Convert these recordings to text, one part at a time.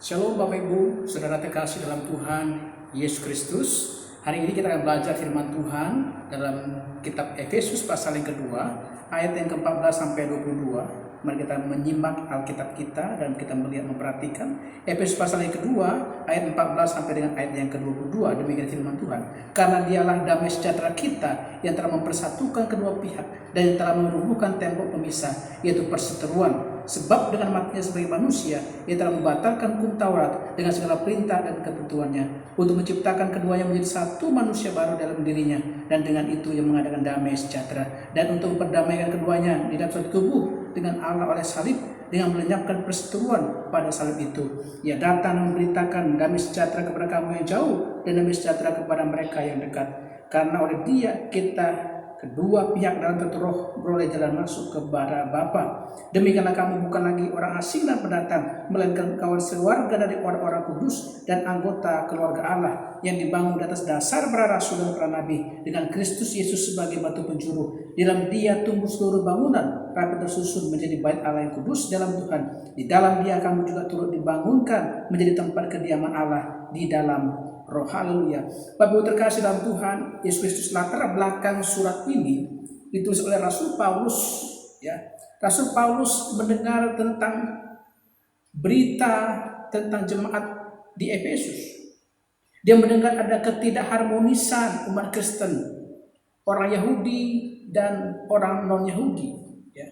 Shalom Bapak Ibu, Saudara terkasih dalam Tuhan Yesus Kristus. Hari ini kita akan belajar firman Tuhan dalam kitab Efesus pasal yang kedua, ayat yang ke-14 sampai 22. Mari kita menyimak Alkitab kita dan kita melihat memperhatikan Efesus pasal yang kedua, ayat 14 sampai dengan ayat yang ke-22. Demikian firman Tuhan. Karena dialah damai sejahtera kita yang telah mempersatukan kedua pihak dan yang telah merubuhkan tembok pemisah, yaitu perseteruan. Sebab dengan matinya sebagai manusia, ia telah membatalkan hukum Taurat dengan segala perintah dan ketentuannya, untuk menciptakan keduanya menjadi satu manusia baru dalam dirinya, dan dengan itu ia mengadakan damai sejahtera, dan untuk memperdamaikan keduanya di dalam satu tubuh dengan Allah oleh salib, dengan melenyapkan perseteruan pada salib itu. Ia datang memberitakan damai sejahtera kepada kamu yang jauh, dan damai sejahtera kepada mereka yang dekat. Karena oleh Dia kita kedua pihak dalam satu roh beroleh jalan masuk kepada Bapa. Demikianlah kamu bukan lagi orang asing dan pendatang, melainkan kawan sewarga dari orang-orang kudus dan anggota keluarga Allah yang dibangun di atas dasar para rasul dan para nabi, dengan Kristus Yesus sebagai batu penjuru. Di dalam Dia tumbuh seluruh bangunan rapi tersusun menjadi bait Allah yang kudus dalam Tuhan. Di dalam Dia kamu juga turut dibangunkan menjadi tempat kediaman Allah di dalam Roh. Haleluya. Bapak Ibu terkasih dalam Tuhan Yesus Kristus, latar belakang surat ini ditulis oleh Rasul Paulus, ya. Rasul Paulus mendengar tentang berita tentang jemaat di Efesus. Dia mendengar ada ketidakharmonisan umat Kristen, orang Yahudi dan orang non-Yahudi, ya.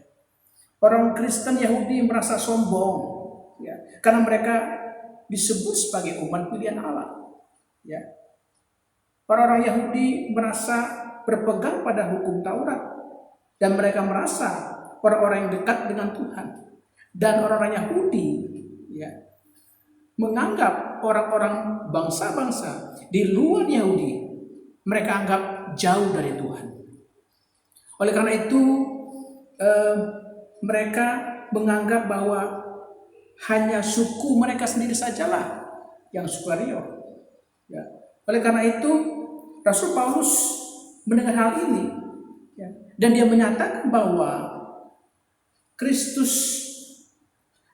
Orang Kristen Yahudi merasa sombong, ya, karena mereka disebut sebagai umat pilihan Allah. Ya, orang-orang Yahudi merasa berpegang pada hukum Taurat dan mereka merasa orang-orang yang dekat dengan Tuhan. Dan orang-orang Yahudi, ya, menganggap orang-orang bangsa-bangsa di luar Yahudi mereka anggap jauh dari Tuhan. Oleh karena itu mereka menganggap bahwa hanya suku mereka sendiri sajalah yang superior. Ya. Oleh karena itu Rasul Paulus mendengar hal ini, ya, dan dia menyatakan bahwa Kristus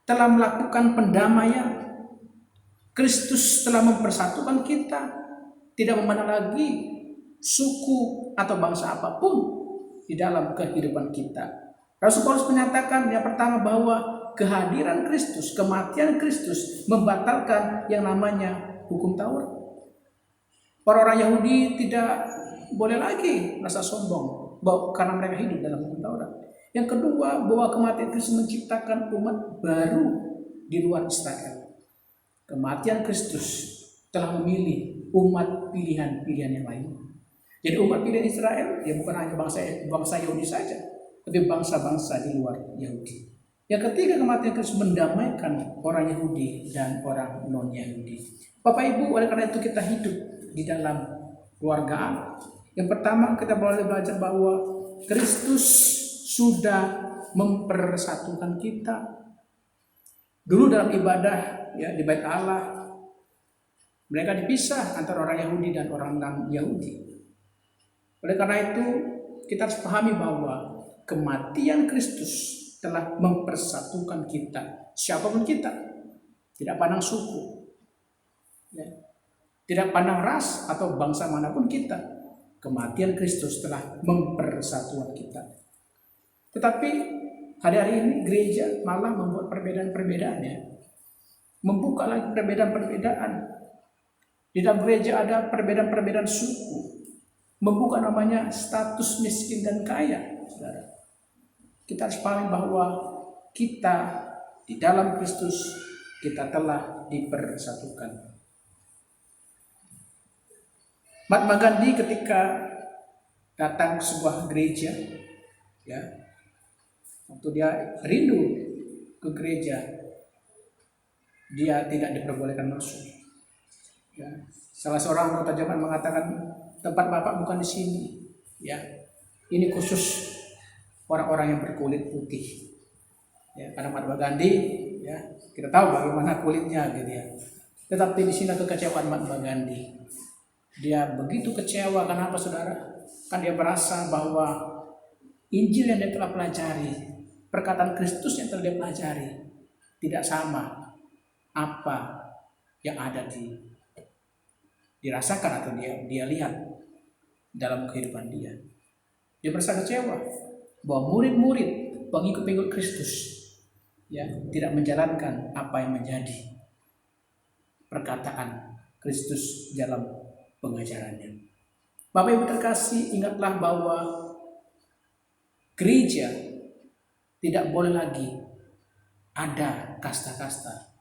telah melakukan pendamaian. Kristus telah mempersatukan kita, tidak memandang lagi suku atau bangsa apapun di dalam kehidupan kita. Rasul Paulus menyatakan yang pertama bahwa kehadiran Kristus, kematian Kristus membatalkan yang namanya hukum Taurat. Orang-orang Yahudi tidak boleh lagi merasa sombong karena mereka hidup dalam hukum Taurat. Yang kedua, bahwa kematian Kristus menciptakan umat baru di luar Israel. Kematian Kristus telah memilih umat pilihan-pilihan yang lain. Jadi umat pilihan Israel, ya, bukan hanya bangsa Yahudi saja, tapi bangsa-bangsa di luar Yahudi. Yang ketiga, kematian Kristus mendamaikan orang Yahudi dan orang non-Yahudi. Bapak Ibu, oleh karena itu kita hidup di dalam keluarga Allah. Yang pertama, kita boleh belajar bahwa Kristus sudah mempersatukan kita. Dulu dalam ibadah, ya, di bait Allah, mereka dipisah antara orang Yahudi dan orang non-Yahudi. Oleh karena itu kita harus pahami bahwa kematian Kristus telah mempersatukan kita, siapapun kita, tidak pandang suku, ya, tidak pandang ras atau bangsa manapun kita. Kematian Kristus telah mempersatukan kita. Tetapi hari-hari ini gereja malah membuat perbedaan-perbedaan, ya. Membuka lagi perbedaan-perbedaan. Di dalam gereja ada perbedaan-perbedaan suku. Membuka namanya status miskin dan kaya, saudara. Kita harus pahami bahwa kita di dalam Kristus kita telah dipersatukan. Mahatma Gandhi ketika datang ke sebuah gereja, ya, waktu dia rindu ke gereja, dia tidak diperbolehkan masuk. Ya. Salah seorang anggota jemaat mengatakan, tempat Bapak bukan di sini, ya. Ini khusus orang-orang yang berkulit putih. Ya, karena Mahatma Gandhi, ya, kita tahu bagaimana kulitnya, gitu ya. Tetapi di sini ada kekecewaan Mahatma Gandhi. Dia begitu kecewa. Kenapa, saudara? Kan dia merasa bahwa Injil yang dia telah pelajari, perkataan Kristus yang telah dia pelajari, tidak sama apa yang ada dirasakan atau dia lihat dalam kehidupan dia. Dia merasa kecewa bahwa murid-murid pengikut-pengikut Kristus ya tidak menjalankan apa yang menjadi perkataan Kristus dalam pengajarannya. Bapak Ibu terkasih, ingatlah bahwa gereja tidak boleh lagi ada kasta-kasta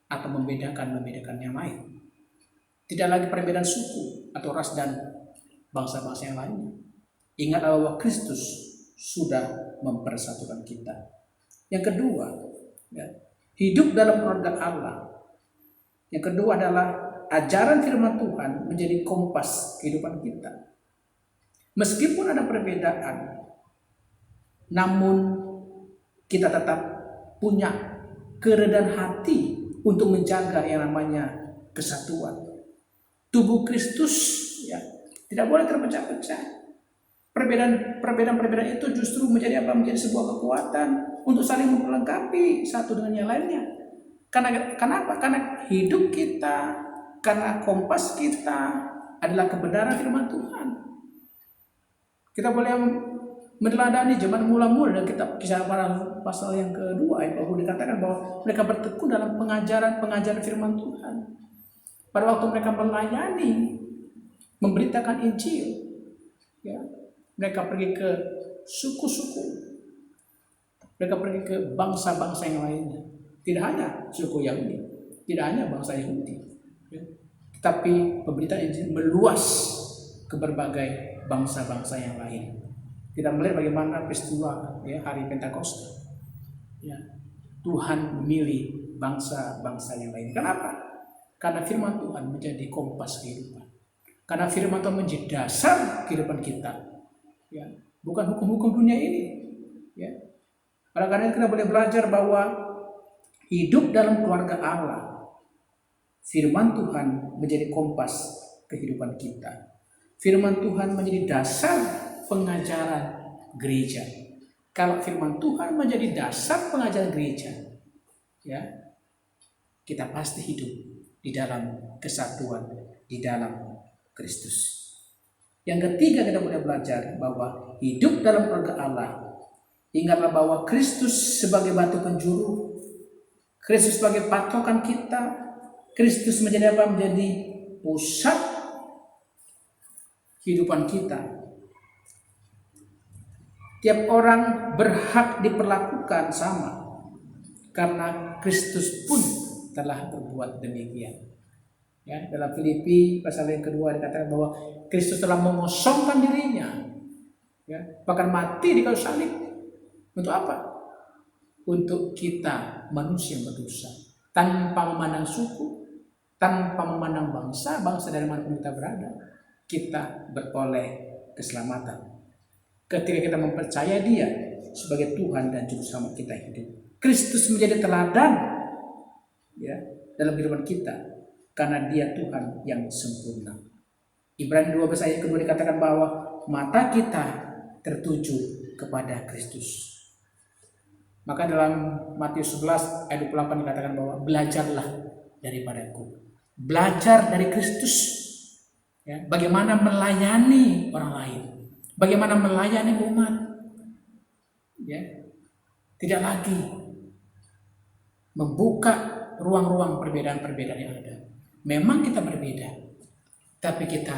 atau membedakan yang lain. Tidak lagi perbedaan suku atau ras dan bangsa-bangsa yang lainnya. Ingatlah bahwa Kristus sudah mempersatukan kita. Yang kedua, ya, hidup dalam keluarga Allah. Yang kedua adalah ajaran firman Tuhan menjadi kompas kehidupan kita. Meskipun ada perbedaan, namun kita tetap punya kerendahan hati untuk menjaga yang namanya kesatuan. Tubuh Kristus ya tidak boleh terpecah-pecah. Perbedaan itu justru menjadi menjadi sebuah kekuatan untuk saling melengkapi satu dengan yang lainnya. Kenapa? Karena hidup kita, karena kompas kita adalah kebenaran firman Tuhan. Kita boleh meneladani zaman mula-mula dan kitab Kisah Para pasal yang kedua ayat 20 dikatakan bahwa mereka bertekun dalam pengajaran firman Tuhan. Pada waktu mereka melayani, memberitakan Injil, ya, mereka pergi ke suku-suku, mereka pergi ke bangsa-bangsa yang lainnya. Tidak hanya suku Yahudi, tidak hanya bangsa Yahudi, ya, tetapi pemberitaan Injil meluas ke berbagai bangsa-bangsa yang lain. Kita melihat bagaimana peristiwa ya, hari Pentakosta. Ya, Tuhan memilih bangsa-bangsa yang lain. Kenapa? Karena firman Tuhan menjadi kompas kehidupan. Karena firman Tuhan menjadi dasar kehidupan kita. Ya, bukan hukum-hukum dunia ini. Ya. Karena kita boleh belajar bahwa hidup dalam keluarga Allah, firman Tuhan menjadi kompas kehidupan kita. Firman Tuhan menjadi dasar pengajaran gereja. Kalau firman Tuhan menjadi dasar pengajaran gereja, ya, kita pasti hidup di dalam kesatuan, di dalam Kristus. Yang ketiga, kita boleh belajar bahwa hidup dalam keluarga Allah, ingatlah bahwa Kristus sebagai batu penjuru, Kristus sebagai patokan kita, Kristus menjadi apa? Menjadi pusat kehidupan kita. Tiap orang berhak diperlakukan sama, karena Kristus pun telah berbuat demikian. Ya, dalam Filipi pasal yang kedua dikatakan bahwa Kristus telah mengosongkan dirinya, ya, bahkan mati di kayu salib. Untuk apa? Untuk kita manusia berdosa, tanpa memandang suku, tanpa memandang bangsa dari mana pun kita berada, kita beroleh keselamatan. Ketika kita mempercayai Dia sebagai Tuhan dan Juru Selamat kita hidup, Kristus menjadi teladan, ya, dalam kehidupan kita, karena Dia Tuhan yang sempurna. Ibrani 12 ayat kedua dikatakan bahwa mata kita tertuju kepada Kristus. Maka dalam Matius 11 ayat 28 dikatakan bahwa belajarlah daripadaku. Belajar dari Kristus, ya, bagaimana melayani orang lain, bagaimana melayani umat, ya, tidak lagi membuka ruang-ruang perbedaan-perbedaan yang ada. Memang kita berbeda, tapi kita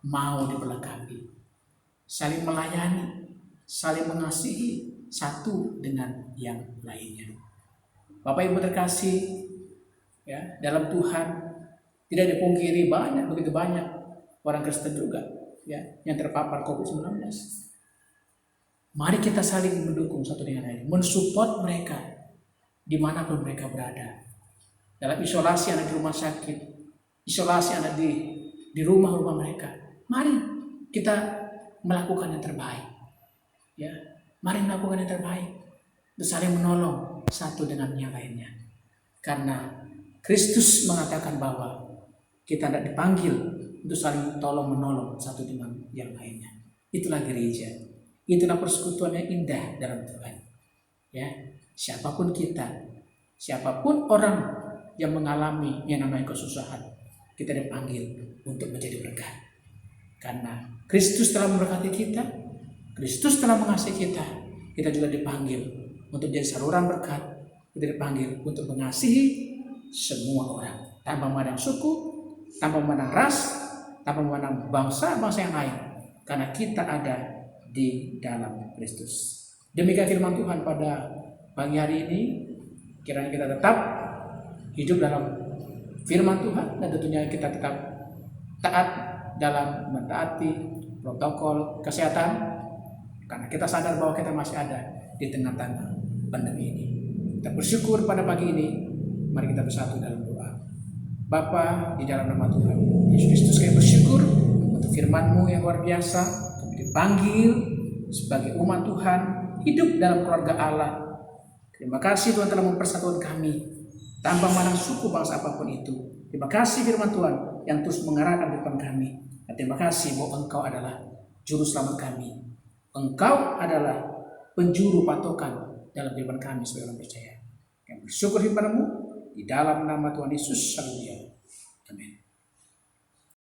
mau diperlengkapi, saling melayani, saling mengasihi satu dengan yang lainnya. Bapak Ibu terkasih, ya, dalam Tuhan, tidak dipungkiri begitu banyak orang Kristen juga, ya, yang terpapar COVID-19. Mari kita saling mendukung satu dengan lain, mensupport mereka dimanapun mereka berada. Dalam isolasi ada di rumah sakit, isolasi ada di rumah-rumah mereka. Mari kita melakukan yang terbaik. Ya, mari melakukan yang terbaik, saling menolong satu dengan yang lainnya. Karena Kristus mengatakan bahwa kita tidak dipanggil untuk saling tolong menolong satu dengan yang lainnya. Itulah gereja. Itulah persekutuan yang indah dalam Tuhan. Ya, siapapun kita, siapapun orang yang mengalami yang namanya kesusahan, kita dipanggil untuk menjadi berkat. Karena Kristus telah memberkati kita, Kristus telah mengasihi kita, kita juga dipanggil untuk jadi saluran berkat. Kita dipanggil untuk mengasihi semua orang, tanpa memandang suku, tanpa memandang ras, tanpa memandang bangsa-bangsa yang lain, karena kita ada di dalam Kristus. Demikian firman Tuhan pada pagi hari ini. Kiranya kita tetap hidup dalam firman Tuhan, dan tentunya kita tetap taat dalam mentaati protokol kesehatan, karena kita sadar bahwa kita masih ada di tengah-tengah pandemi ini. Kita bersyukur pada pagi ini. Mari kita bersatu dalam doa. Bapa, di dalam nama Tuhan Yesus Kristus, kami bersyukur untuk firman-Mu yang luar biasa. Kami dipanggil sebagai umat Tuhan hidup dalam keluarga Allah. Terima kasih Tuhan telah mempersatukan kami tanpa memandang suku bangsa apapun itu. Terima kasih firman Tuhan yang terus mengarahkan kehidupan kami. Dan terima kasih bahwa Engkau adalah juru selamat kami. Engkau adalah penjuru patokan dalam kehidupan kami sebagai orang percaya. Kami bersyukur firman-Mu di dalam nama Tuhan Yesus. Haleluya. Amin.